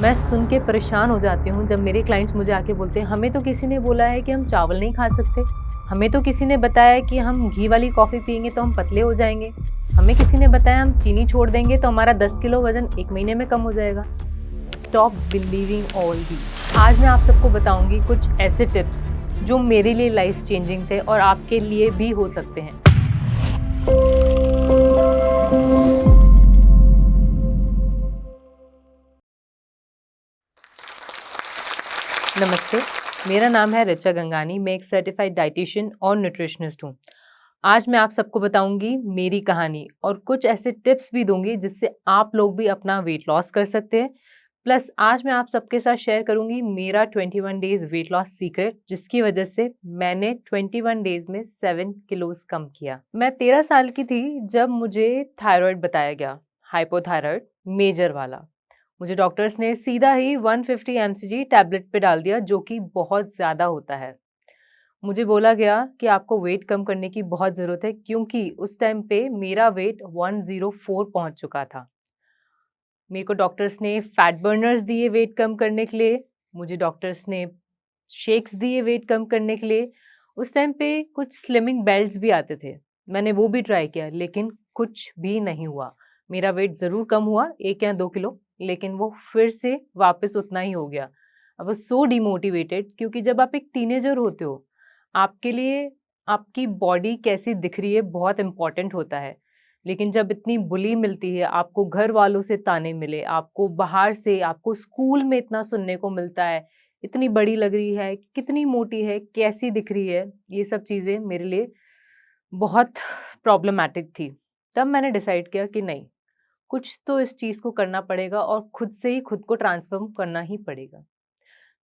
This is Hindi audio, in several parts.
मैं सुन के परेशान हो जाती हूँ जब मेरे क्लाइंट्स मुझे आके बोलते हैं, हमें तो किसी ने बोला है कि हम चावल नहीं खा सकते। हमें तो किसी ने बताया कि हम घी वाली कॉफ़ी पिएँगे तो हम पतले हो जाएँगे। हमें किसी ने बताया हम चीनी छोड़ देंगे तो हमारा 10 किलो वज़न 1 महीने में कम हो जाएगा। Stop believing all these. आज मैं आप सबको बताऊँगी कुछ ऐसे टिप्स जो मेरे लिए लाइफ़ चेंजिंग थे और आपके लिए भी हो सकते हैं। नमस्ते, मेरा नाम है ऋचा गंगानी, मैं एक सर्टिफाइड डाइटिशियन और न्यूट्रिशनिस्ट हूँ। आज मैं आप सबको बताऊँगी मेरी कहानी और कुछ ऐसे टिप्स भी दूँगी जिससे आप लोग भी अपना वेट लॉस कर सकते हैं। प्लस आज मैं आप सबके साथ शेयर करूँगी मेरा 21 डेज़ वेट लॉस सीक्रेट जिसकी वजह से मैंने 21 डेज़ में 7 किलोज़ कम किया। मैं 13 साल की थी जब मुझे थायरॉइड बताया गया, हाइपोथायरॉइड मेजर वाला। मुझे डॉक्टर्स ने सीधा ही 150 एमसीजी टैबलेट पे डाल दिया जो कि बहुत ज़्यादा होता है। मुझे बोला गया कि आपको वेट कम करने की बहुत ज़रूरत है क्योंकि उस टाइम पे मेरा वेट 104 पहुंच चुका था। मेरे को डॉक्टर्स ने फैट बर्नर्स दिए वेट कम करने के लिए, मुझे डॉक्टर्स ने शेक्स दिए वेट कम करने के लिए। उस टाइम पे कुछ स्लिमिंग बेल्ट्स भी आते थे, मैंने वो भी ट्राई किया लेकिन कुछ भी नहीं हुआ। मेरा वेट ज़रूर कम हुआ 1 या 2 किलो, लेकिन वो फिर से वापस उतना ही हो गया। आई वाज़ सो डिमोटिवेटेड क्योंकि जब आप एक टीनेजर होते हो, आपके लिए आपकी बॉडी कैसी दिख रही है बहुत इम्पोर्टेंट होता है। लेकिन जब इतनी बुली मिलती है, आपको घर वालों से ताने मिले, आपको बाहर से, आपको स्कूल में इतना सुनने को मिलता है, इतनी बड़ी लग रही है, कितनी मोटी है, कैसी दिख रही है, ये सब चीज़ें मेरे लिए बहुत प्रॉब्लमैटिक थी। तब मैंने डिसाइड किया कि नहीं, कुछ तो इस चीज़ को करना पड़ेगा और खुद से ही खुद को ट्रांसफ़ॉर्म करना ही पड़ेगा।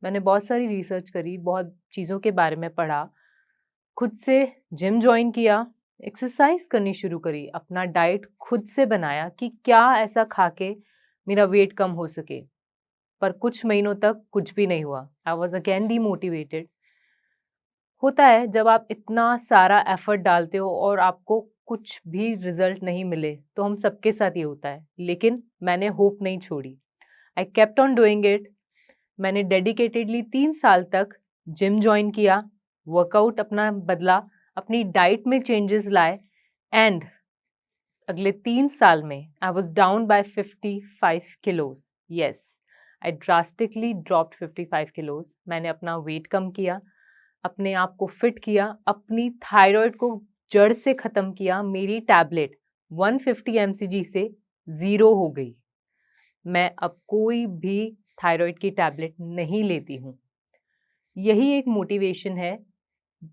मैंने बहुत सारी रिसर्च करी, बहुत चीज़ों के बारे में पढ़ा, खुद से जिम जॉइन किया, एक्सरसाइज करनी शुरू करी, अपना डाइट खुद से बनाया कि क्या ऐसा खा के मेरा वेट कम हो सके। पर कुछ महीनों तक कुछ भी नहीं हुआ। I was again demotivated. होता है जब आप इतना सारा एफर्ट डालते हो और आपको कुछ भी रिजल्ट नहीं मिले, तो हम सबके साथ ये होता है। लेकिन मैंने होप नहीं छोड़ी। I kept on doing it. मैंने डेडिकेटेडली 3 साल तक जिम जॉइन किया, वर्कआउट अपना बदला, अपनी डाइट में चेंजेस लाए एंड अगले 3 साल में I was down by 55 kilos. Yes, I drastically dropped 55 kilos. मैंने अपना वेट कम किया, अपने आप को फिट किया, अपनी थायरॉइड को जड़ से खत्म किया। मेरी टैबलेट 150 एमसीजी से 0 हो गई। मैं अब कोई भी थायरॉइड की टैबलेट नहीं लेती हूँ। यही एक मोटिवेशन है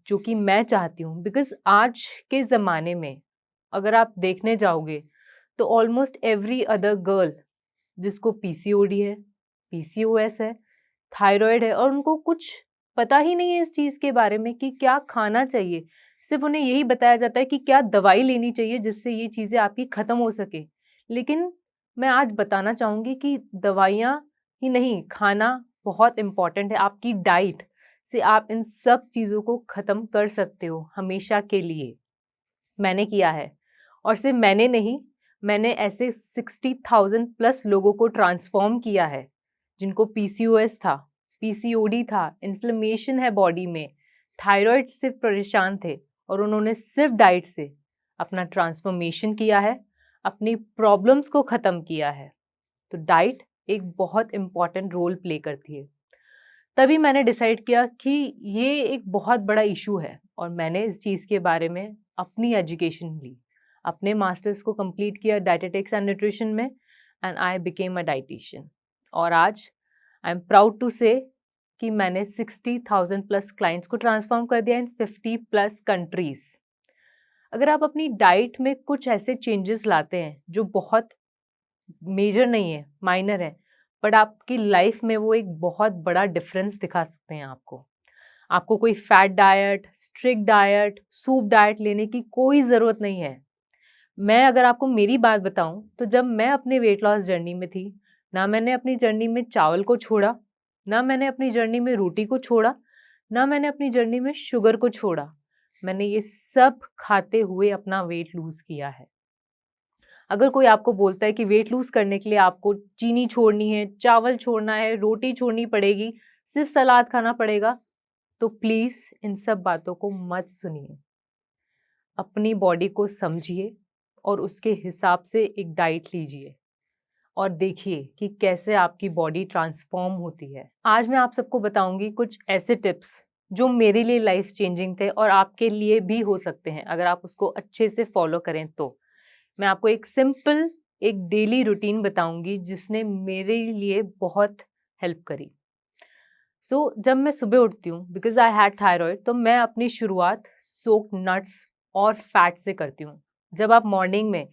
जो कि मैं चाहती हूँ बिकॉज़ आज के ज़माने में अगर आप देखने जाओगे तो ऑलमोस्ट एवरी अदर गर्ल जिसको पीसीओडी है, पीसीओएस है, थायरॉइड है और उनको कुछ पता ही नहीं है इस चीज़ के बारे में कि क्या खाना चाहिए। सिर्फ़ उन्हें यही बताया जाता है कि क्या दवाई लेनी चाहिए जिससे ये चीज़ें आपकी ख़त्म हो सके। लेकिन मैं आज बताना चाहूँगी कि दवाइयाँ ही नहीं, खाना बहुत इम्पोर्टेंट है। आपकी डाइट से आप इन सब चीज़ों को ख़त्म कर सकते हो हमेशा के लिए। मैंने किया है और सिर्फ मैंने नहीं, मैंने ऐसे 60,000 प्लस लोगों को ट्रांसफ़ॉर्म किया है, जिनको पीसीओएस था, पीसीओडी था, इन्फ्लेमेशन है बॉडी में, थायरॉइड से परेशान थे और उन्होंने सिर्फ डाइट से अपना ट्रांसफ़ॉर्मेशन किया है, अपनी प्रॉब्लम्स को ख़त्म किया है। तो डाइट एक बहुत इम्पोर्टेंट रोल प्ले करती है। तभी मैंने डिसाइड किया कि ये एक बहुत बड़ा इशू है और मैंने इस चीज़ के बारे में अपनी एजुकेशन ली। अपने मास्टर्स को कंप्लीट किया डायटीटिक्स एंड न्यूट्रिशन में and I became a dietitian. और आज आई एम प्राउड टू से कि मैंने 60,000 प्लस क्लाइंट्स को ट्रांसफॉर्म कर दिया इन 50 प्लस कंट्रीज़। अगर आप अपनी डाइट में कुछ ऐसे चेंजेस लाते हैं जो बहुत मेजर नहीं है, माइनर है, बट आपकी लाइफ में वो एक बहुत बड़ा डिफरेंस दिखा सकते हैं आपको। आपको कोई fat diet, strict diet, soup diet लेने की कोई ज़रूरत नहीं है। मैं अगर आपको मेरी बात बताऊँ, तो जब मैं अपने वेट लॉस जर्नी में थी, ना मैंने अपनी जर्नी में चावल को छोड़ा, ना मैंने अपनी जर्नी में रोटी को छोड़ा, ना मैंने अपनी जर्नी में शुगर को छोड़ा। मैंने ये सब खाते हुए अपना वेट लूज़ किया है। अगर कोई आपको बोलता है कि वेट लूज़ करने के लिए आपको चीनी छोड़नी है, चावल छोड़ना है, रोटी छोड़नी पड़ेगी, सिर्फ़ सलाद खाना पड़ेगा, तो प्लीज़ इन सब बातों को मत सुनिए। अपनी बॉडी को समझिए और उसके हिसाब से एक डाइट लीजिए और देखिए कि कैसे आपकी बॉडी ट्रांसफ़ॉर्म होती है। आज मैं आप सबको बताऊँगी कुछ ऐसे टिप्स जो मेरे लिए लाइफ़ चेंजिंग थे और आपके लिए भी हो सकते हैं, अगर आप उसको अच्छे से फ़ॉलो करें तो। मैं आपको एक सिंपल एक डेली रूटीन बताऊँगी जिसने मेरे लिए बहुत हेल्प करी। जब मैं सुबह उठती हूँ बिकॉज़ आई हैड थायरॉइड, तो मैं अपनी शुरुआत सोक्ड नट्स और फैट से करती हूँ। जब आप मॉर्निंग में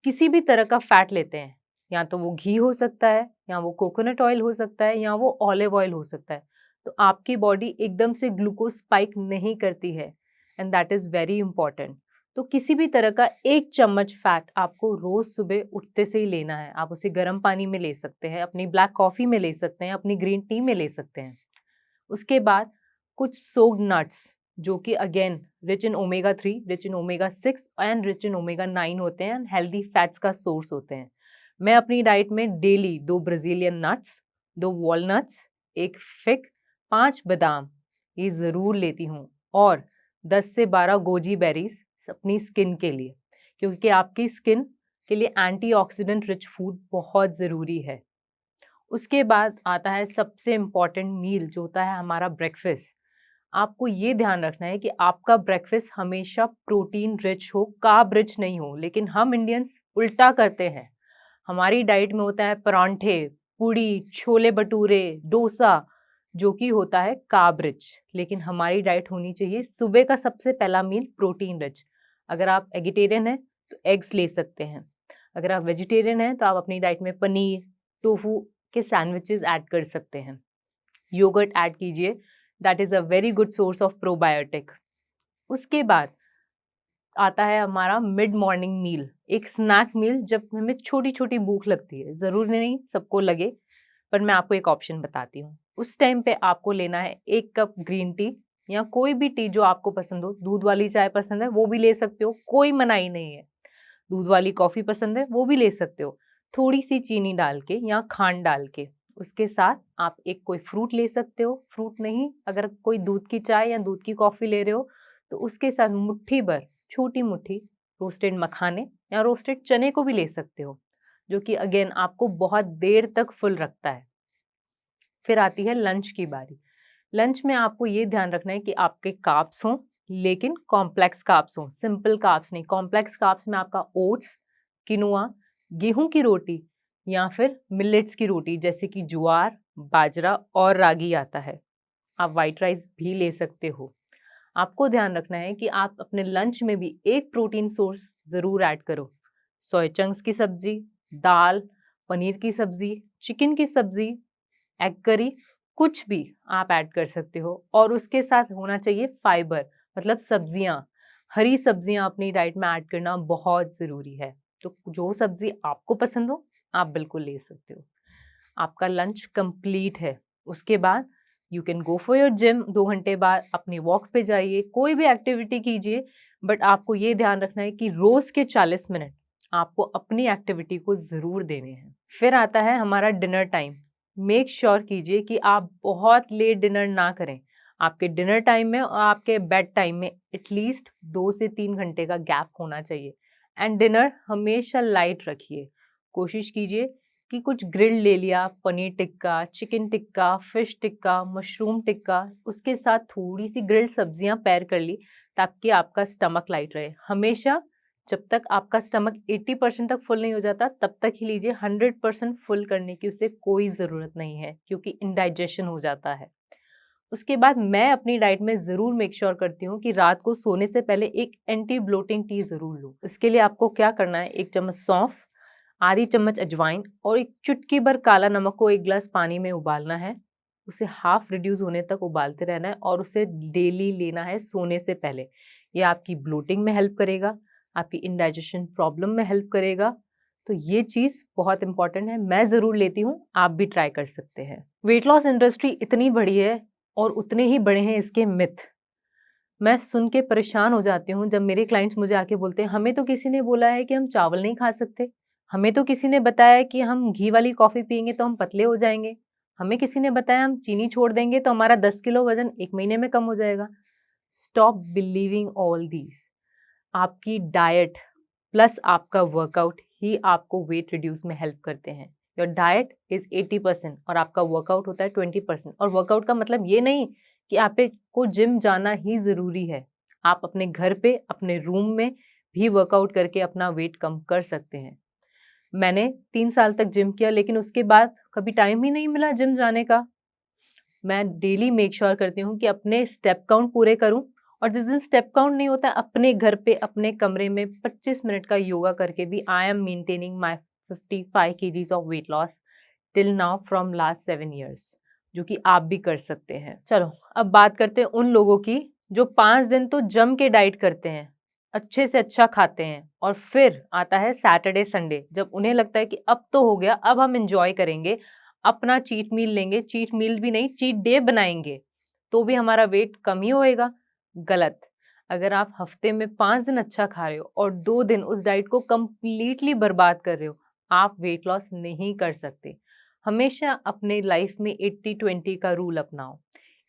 किसी भी तरह का फैट लेते हैं, या तो वो घी हो सकता है, या वो कोकोनट ऑयल हो सकता है, या वो ऑलिव ऑयल हो सकता है, तो आपकी बॉडी एकदम से ग्लूकोज स्पाइक नहीं करती है, and that is very important. तो किसी भी तरह का 1 चम्मच फैट आपको रोज़ सुबह उठते से ही लेना है। आप उसे गर्म पानी में ले सकते हैं, अपनी ब्लैक कॉफ़ी में ले सकते हैं, अपनी ग्रीन टी में ले सकते हैं। उसके बाद कुछ सोक्ड नट्स जो कि again rich in omega 3, rich in omega 6 and rich in omega 9 होते हैं, हेल्दी फैट्स का सोर्स होते हैं। मैं अपनी डाइट में daily 2 Brazilian nuts, 2 walnuts, 1 fig, 5 बादाम ये ज़रूर लेती हूँ, और 10 से 12 गोजी बेरीज़ अपनी स्किन के लिए, क्योंकि आपकी स्किन के लिए एंटीऑक्सीडेंट रिच फूड बहुत ज़रूरी है। उसके बाद आता है सबसे इम्पोर्टेंट मील जो होता है हमारा ब्रेकफास्ट। आपको ये ध्यान रखना है कि आपका ब्रेकफास्ट हमेशा प्रोटीन रिच हो, कार्ब रिच नहीं हो। लेकिन हम इंडियंस उल्टा करते हैं। हमारी डाइट में होता है परांठे, पूड़ी, छोले भटूरे, डोसा, जो कि होता है कार्ब रिच। लेकिन हमारी डाइट होनी चाहिए सुबह का सबसे पहला मील प्रोटीन रिच। अगर आप एगिटेरियन हैं तो एग्स ले सकते हैं। अगर आप वेजिटेरियन हैं तो आप अपनी डाइट में पनीर, टोफू के सैंडविचेस ऐड कर सकते हैं। योगर्ट ऐड कीजिए, that is a very good source of probiotic. उसके बाद आता है हमारा मिड मॉर्निंग मील, एक स्नैक मील जब हमें छोटी-छोटी भूख लगती है। ज़रूरी नहीं सबको लगे, पर मैं आपको एक ऑप्शन बताती हूँ। उस टाइम पे आपको लेना है 1 कप ग्रीन टी या कोई भी टी जो आपको पसंद हो। दूध वाली चाय पसंद है, वो भी ले सकते हो, कोई मनाही नहीं है। दूध वाली कॉफ़ी पसंद है, वो भी ले सकते हो। थोड़ी-सी चीनी डाल के या खांड डाल के। उसके साथ आप एक कोई फ्रूट ले सकते हो, फ्रूट नहीं, अगर कोई दूध की चाय या दूध की कॉफ़ी ले रहे हो, तो उसके साथ मुट्ठी भर, छोटी मुट्ठी रोस्टेड मखाने या रोस्टेड चने को भी ले सकते हो, जो कि अगेन आपको बहुत देर तक फुल रखता है। फिर आती है लंच की बारी। लंच में आपको ये ध्यान रखना है कि आपके कार्ब्स हों, लेकिन कॉम्प्लेक्स कार्ब्स हों, सिंपल कार्ब्स नहीं। कॉम्प्लेक्स कार्ब्स में आपका ओट्स, किनुआ, गेहूं की रोटी या फिर मिलेट्स की रोटी जैसे कि ज्वार, बाजरा और रागी आता है। आप व्हाइट राइस भी ले सकते हो। आपको ध्यान रखना है कि आप अपने लंच में भी एक प्रोटीन सोर्स ज़रूर ऐड करो। सोया चंक्स की सब्जी, दाल, पनीर की सब्जी, चिकन की सब्जी, एग करी, कुछ भी आप ऐड कर सकते हो। और उसके साथ होना चाहिए फाइबर, मतलब सब्जियां। हरी सब्जियां अपनी डाइट में ऐड करना बहुत ज़रूरी है। तो जो सब्जी आपको पसंद हो आप बिल्कुल ले सकते हो। आपका लंच कंप्लीट है। उसके बाद you can go for your gym. 2 घंटे बाद अपनी वॉक पे जाइए, कोई भी एक्टिविटी कीजिए, बट आपको ये ध्यान रखना है कि रोज के 40 मिनट आपको अपनी एक्टिविटी को ज़रूर देने हैं। फिर आता है हमारा डिनर टाइम। मेक श्योर कीजिए कि आप बहुत लेट डिनर ना करें। आपके डिनर टाइम में और आपके बेड टाइम में एटलीस्ट 2 से 3 घंटे का गैप होना चाहिए। एंड डिनर हमेशा लाइट रखिए। कोशिश कीजिए कि कुछ ग्रिल ले लिया, paneer tikka, chicken tikka, fish tikka, mushroom tikka, उसके साथ थोड़ी-सी ग्रिल्ड सब्जियाँ पेयर कर ली, ताकि आपका स्टमक लाइट रहे। हमेशा जब तक आपका स्टमक 80% तक फुल नहीं हो जाता, तब तक ही लीजिए। 100% फुल करने की उसे कोई ज़रूरत नहीं है, क्योंकि इंडाइजेशन हो जाता है। उसके बाद मैं अपनी डाइट में ज़रूर मेक श्योर करती हूँ कि रात को सोने से पहले एक एंटी ब्लोटिंग टी ज़रूर लूँ। इसके लिए आपको क्या करना है, 1 चम्मच सौंफ, आधी चम्मच अजवाइन और एक चुटकी भर काला नमक को 1 गिलास पानी में उबालना है। उसे हाफ रिड्यूस होने तक उबालते रहना है और उसे डेली लेना है सोने से पहले। ये आपकी ब्लोटिंग में हेल्प करेगा, आपकी इंडाइजेशन प्रॉब्लम में हेल्प करेगा। तो ये चीज़ बहुत इंपॉर्टेंट है, मैं ज़रूर लेती हूँ, आप भी ट्राई कर सकते हैं। वेट लॉस इंडस्ट्री इतनी बड़ी है और उतने ही बड़े हैं इसके मिथ। मैं सुन के परेशान हो जाती हूँ जब मेरे क्लाइंट्स मुझे आके बोलते हैं, हमें तो किसी ने बोला है कि हम चावल नहीं खा सकते। हमें तो किसी ने बताया कि हम घी वाली कॉफ़ी पिएँगे तो हम पतले हो जाएँगे। हमें किसी ने बताया हम चीनी छोड़ देंगे तो हमारा 10 किलो वज़न 1 महीने में कम हो जाएगा। Stop believing all these. आपकी डाइट प्लस आपका वर्कआउट ही आपको वेट रिड्यूस में हेल्प करते हैं। योर डाइट इज़ 80% और आपका वर्कआउट होता है 20%। और वर्कआउट का मतलब ये नहीं कि आपको जिम जाना ही ज़रूरी है। आप अपने घर पे, अपने रूम में भी वर्कआउट करके अपना वेट कम कर सकते हैं। मैंने 3 साल तक जिम किया, लेकिन उसके बाद कभी टाइम ही नहीं मिला जिम जाने का। मैं डेली मेक श्योर करती हूँ कि अपने स्टेप काउंट पूरे करूँ, और जिस दिन स्टेप काउंट नहीं होता, अपने घर पे अपने कमरे में 25 मिनट का योगा करके भी I am maintaining my 55 KGs of weight loss till now from last 7 years, जो कि आप भी कर सकते हैं। चलो अब बात करते हैं उन लोगों की जो 5 दिन तो जम के डाइट करते हैं, अच्छे से अच्छा खाते हैं, और फिर आता है सैटरडे संडे जब उन्हें लगता है कि अब तो हो गया, अब हम एंजॉय करेंगे, अपना चीट मील लेंगे, चीट मील भी नहीं चीट डे बनाएंगे, तो भी हमारा वेट कम ही होएगा। गलत। अगर आप हफ्ते में 5 दिन अच्छा खा रहे हो और 2 दिन उस डाइट को कंप्लीटली बर्बाद कर रहे हो, आप वेट लॉस नहीं कर सकते। हमेशा अपने लाइफ में 80-20 का रूल अपनाओ।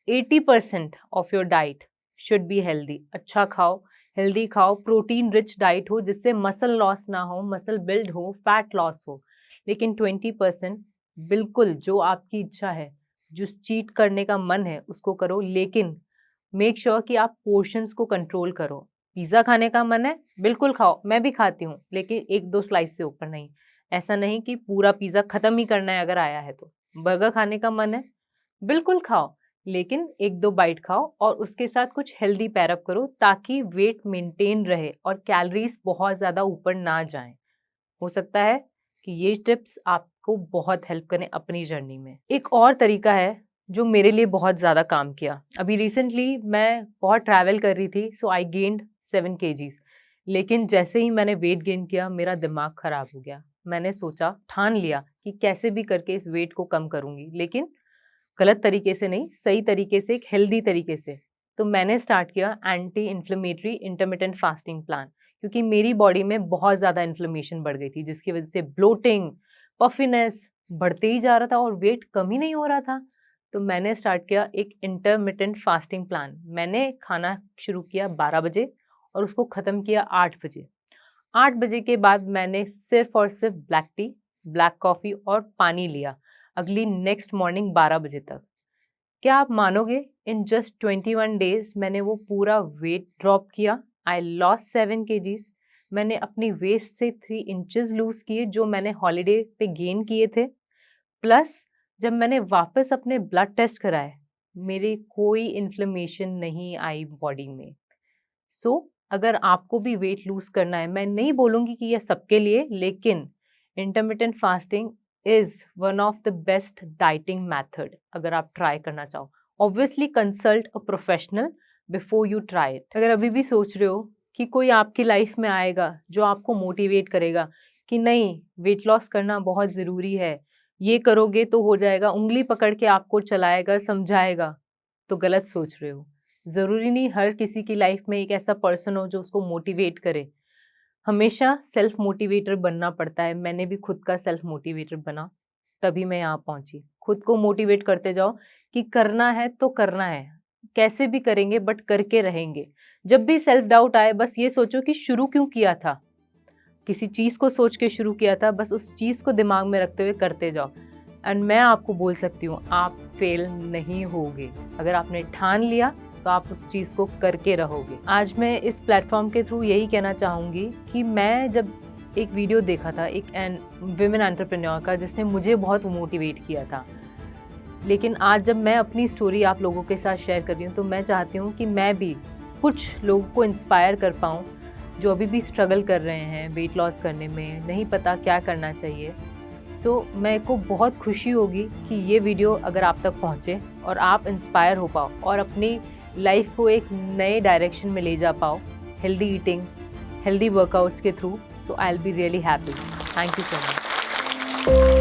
80% of your diet should be healthy. अच्छा खाओ, हेल्दी खाओ, प्रोटीन रिच डाइट हो जिससे मसल लॉस ना हो, मसल बिल्ड हो, फैट लॉस हो। लेकिन 20% बिल्कुल जो आपकी इच्छा है, जिस चीट करने का मन है उसको करो, लेकिन मेक श्योर कि आप पोर्शंस को कंट्रोल करो। पिज़्ज़ा खाने का मन है, बिल्कुल खाओ, मैं भी खाती हूँ, लेकिन 1-2 स्लाइस से ऊपर नहीं। ऐसा नहीं कि पूरा पिज़्ज़ा खत्म ही करना है अगर आया है तो। बर्गर खाने का मन है, बिल्कुल खाओ, लेकिन 1-2 बाइट खाओ और उसके साथ कुछ हेल्दी पैर अप करो ताकि वेट मेंटेन रहे और कैलोरीज बहुत ज़्यादा ऊपर ना जाएँ। हो सकता है कि ये टिप्स आपको बहुत हेल्प करें अपनी जर्नी में। एक और तरीका है जो मेरे लिए बहुत ज़्यादा काम किया। अभी रिसेंटली मैं बहुत ट्रैवल कर रही थी, सो आई गेन्ड 7 केजीज़। लेकिन जैसे ही मैंने वेट गेन किया, मेरा दिमाग खराब हो गया। मैंने सोचा, ठान लिया कि कैसे भी करके इस वेट को कम करूँगी, लेकिन गलत तरीके से नहीं, सही तरीके से, एक हेल्दी तरीके से। तो मैंने स्टार्ट किया anti inflammatory intermittent fasting plan, क्योंकि मेरी बॉडी में बहुत ज़्यादा इन्फ्लेमेशन बढ़ गई थी, जिसकी वजह से ब्लोटिंग, पफिनेस बढ़ते ही जा रहा था और वेट कम ही नहीं हो रहा था। तो मैंने स्टार्ट किया एक इंटरमिटेंट फास्टिंग प्लान। मैंने खाना शुरू किया 12 बजे और उसको ख़त्म किया 8 बजे। 8 बजे के बाद मैंने सिर्फ़ और सिर्फ़ ब्लैक टी, ब्लैक कॉफ़ी और पानी लिया, अगली नेक्स्ट मॉर्निंग 12 बजे तक। क्या आप मानोगे, इन जस्ट 21 डेज़ मैंने वो पूरा वेट ड्रॉप किया। I lost 7 kgs. मैंने अपनी वेस्ट से 3 इंचेस लूज़ किए जो मैंने हॉलिडे पे गेन किए थे। प्लस जब मैंने वापस अपने ब्लड टेस्ट कराए, मेरे कोई इन्फ्लेमेशन नहीं आई बॉडी में। सो अगर आपको भी वेट लूज़ करना है, मैं नहीं बोलूँगी कि ये सबके लिए, लेकिन intermittent fasting is one of the best dieting method अगर आप ट्राई करना चाहो। Obviously consult a professional before you try it. अगर अभी भी सोच रहे हो कि कोई आपकी लाइफ में आएगा जो आपको मोटिवेट करेगा कि नहीं, वेट लॉस करना बहुत ज़रूरी है, ये करोगे तो हो जाएगा, उंगली पकड़ के आपको चलाएगा, समझाएगा, तो गलत सोच रहे हो। ज़रूरी नहीं हर किसी की लाइफ में एक ऐसा पर्सन हो जो उसको मोटिवेट करे। हमेशा सेल्फ मोटिवेटर बनना पड़ता है। मैंने भी खुद का सेल्फ मोटिवेटर बना, तभी मैं यहाँ पहुँची। खुद को मोटिवेट करते जाओ कि करना है तो करना है। कैसे भी करेंगे बट करके रहेंगे। जब भी सेल्फ डाउट आए, बस ये सोचो कि शुरू क्यों किया था? किसी चीज़ को सोच के शुरू किया था, बस उस चीज़ को दिमाग में रखते हुए करते जाओ। एंड मैं आपको बोल सकती हूँ, आप फेल नहीं होगे। अगर आपने ठान लिया तो आप उस चीज़ को करके रहोगे। आज मैं इस प्लेटफॉर्म के थ्रू यही कहना चाहूँगी कि मैं जब एक वीडियो देखा था एक विमेन एंटरप्रेन्योर का, जिसने मुझे बहुत मोटिवेट किया था, लेकिन आज जब मैं अपनी स्टोरी आप लोगों के साथ शेयर कर रही हूँ, तो मैं चाहती हूँ कि मैं भी कुछ लोगों को इंस्पायर कर पाऊँ जो अभी भी स्ट्रगल कर रहे हैं वेट लॉस करने में, नहीं पता क्या करना चाहिए। सो मेरे को बहुत खुशी होगी कि ये वीडियो अगर आप तक पहुँचे और आप इंस्पायर हो पाओ और अपनी लाइफ को एक नए डायरेक्शन में ले जा पाओ, हेल्दी ईटिंग, हेल्दी वर्कआउट्स के through. So I will be really happy. Thank you so much.